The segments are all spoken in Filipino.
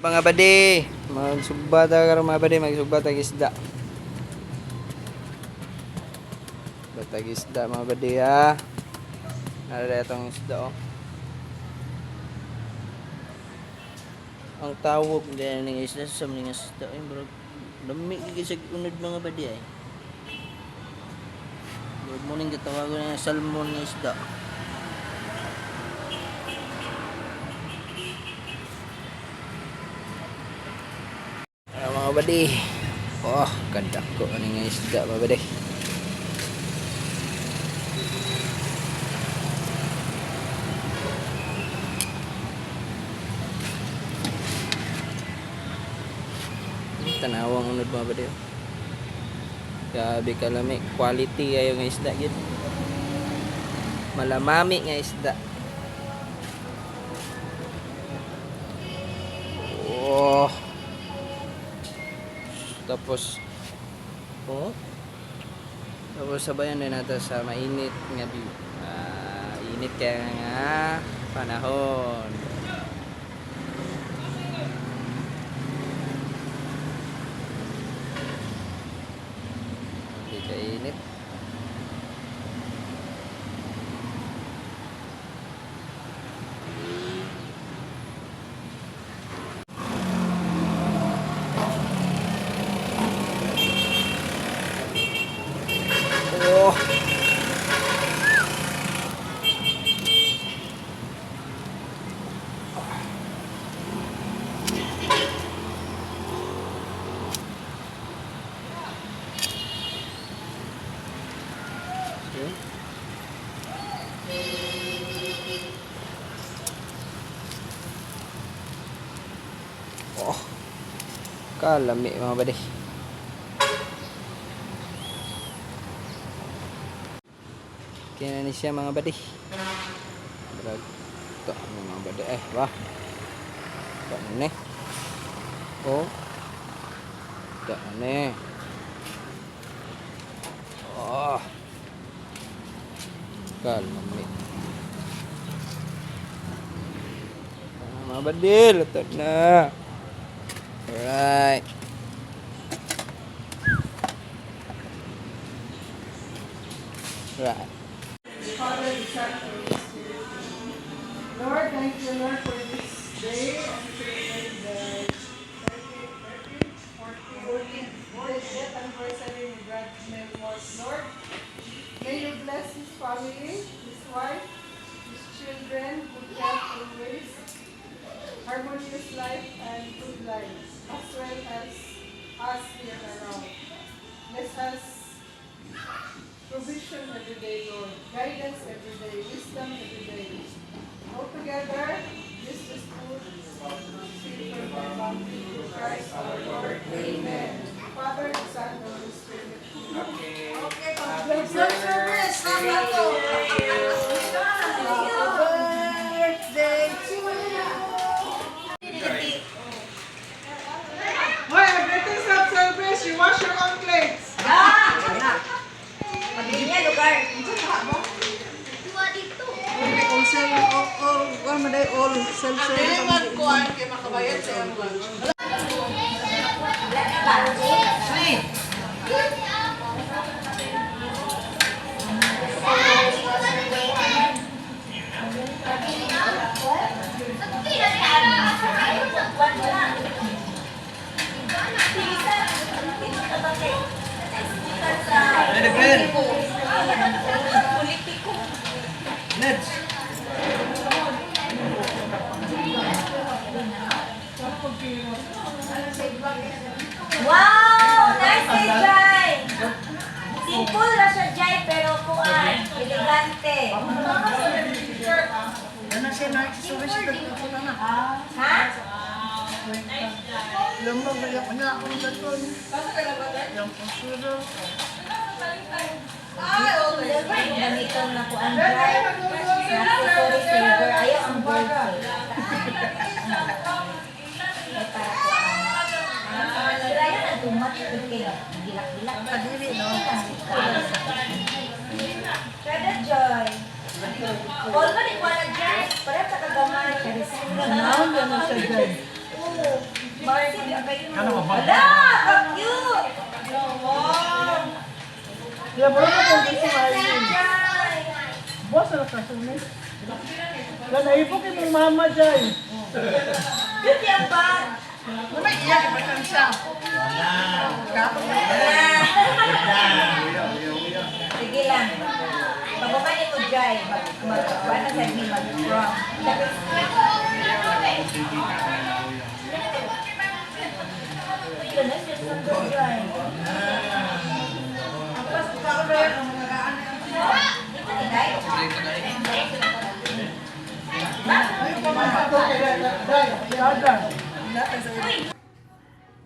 Mga badi, magsugbat karon mga badi, magsugbat ang isda. Batag isda mga badi ha. Nara itong isda oh. Ang tawag din ng isda sa mga isda ay bro. Dami gigit unod mga badi ay. Good morning gitawagan ng salmon ng isda. Mga badi. Oh, kandak ko ng isda mga badi. Tanawang unod mga badi. Grabe kalami, quality ayo nga isda gid. Malamami nga isda. Oh. Tapos sabayan din natin sa mainit nga init kaya nga panahon. Hindi ka init. Oh. Oh. Kalami mga badi. Kaya na siya mga badi. Ito mga badi wah. Ito na oh. Ito na oh. Kalami. Mga badi, luto na. Alright. Right. Father, the Son, and the Spirit. Lord, thank you, Lord, for this day. And the 40th anniversary of Brad's memoirs, Lord. May you bless his family, his wife, his children, good health always, harmonious life, and good life, as well as us here around. Bless us. Provision every day, Lord. Guidance every day. Wisdom every day. Altogether, this is good. Speak from my mouth through Christ our Lord. Amen. Father, the Son, and the Holy Spirit. Okay. Okay. Happy birthday to you. Hoy, greetings of service. You wash your own plates. Pagdinya lugar. All self-service. Magkuhan kay makabayad sa iyang Wow! Nice kay Jai! Simple na siya, Jai, pero kuan, elegante. Ha? Ganito na kuan, Jai. Nasa flavor. Ayaw ang birthday. Sila yun ang tumat. Gilak-gilak. Padili, no? Kada Joy. All ba ni kuha na Jai? Parang sa kagamay. Naon na siya dyan. Massive yung kayo. Ano ba? Hala! Ang cute! Wow! Kaya bro, kung gusto ngayon. Jai! Boss, ano ka sumis? Yan, naipo kay mong mama dyan. Cute yung bag! Naman iyak, iba lang siya. Kapag Sige lang. Pagbukanin mo, Jai. Paano sa hindi mag-prom? Uy, yun, nasa sundo, Jai. Ito ni Dai?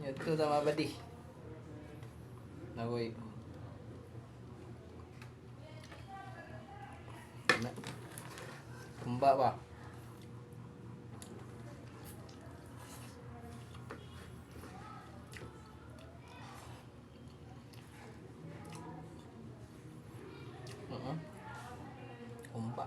Ito tama ba di? Nagoy. Kumba ba? Kumba.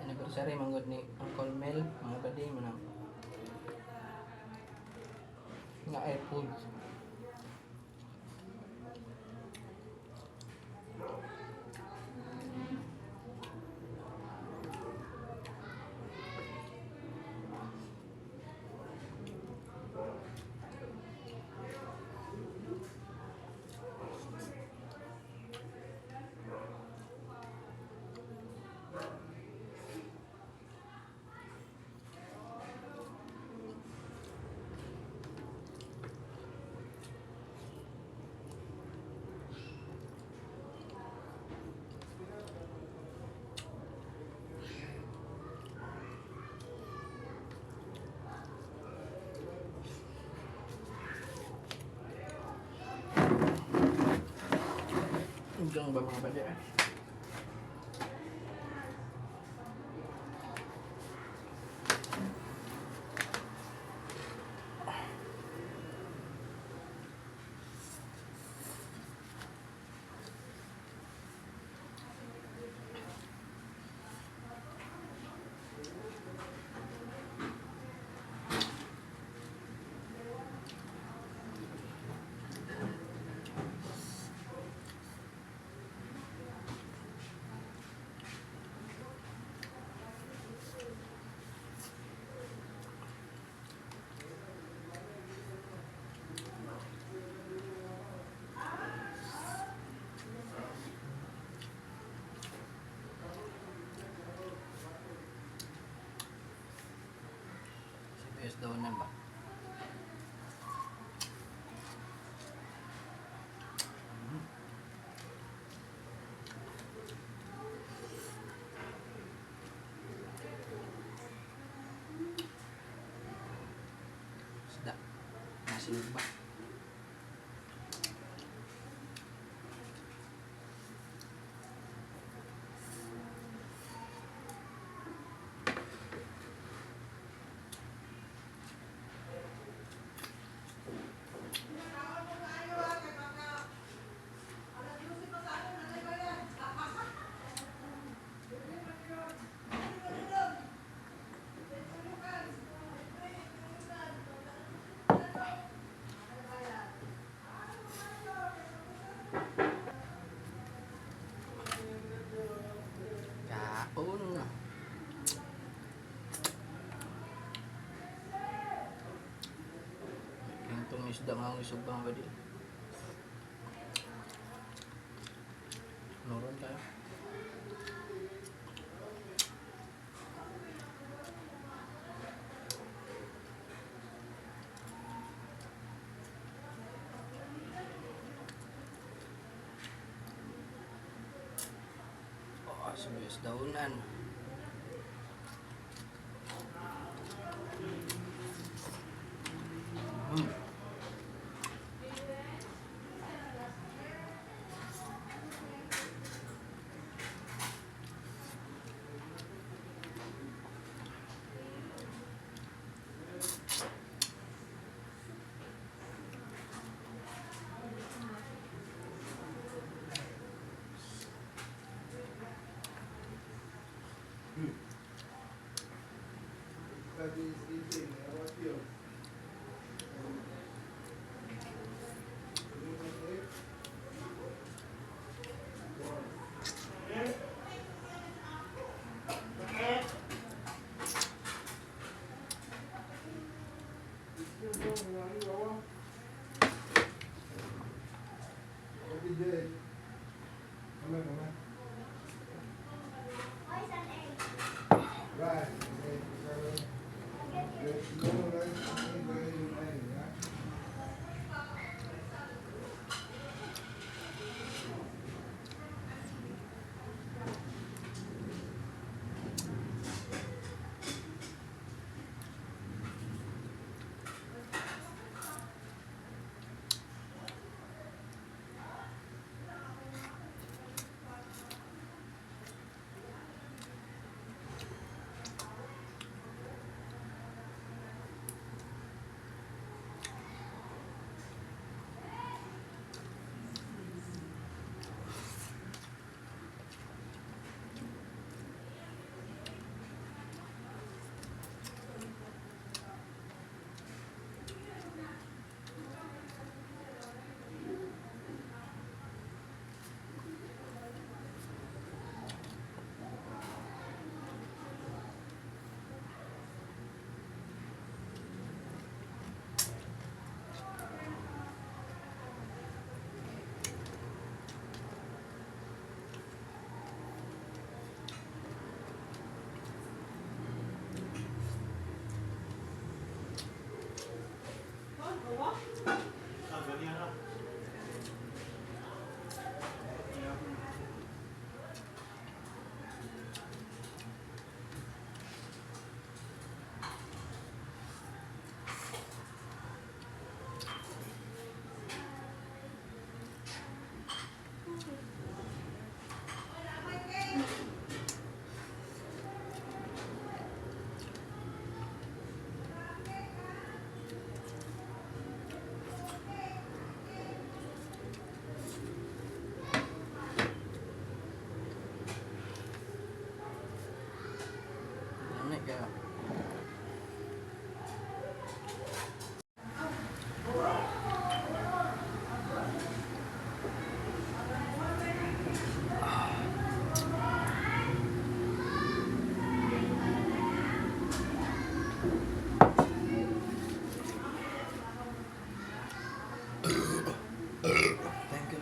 Anniversary manggod ni Uncle Mel, mga badi mo na. Nga AirPods. Diyan ba mga badi? Daw na ba? Sudah. Masih lupa. Kaon na. Itong isda nga ang isubang ba di? Noron tayo. Oh, sibuyas daunan.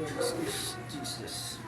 Lord is Jesus.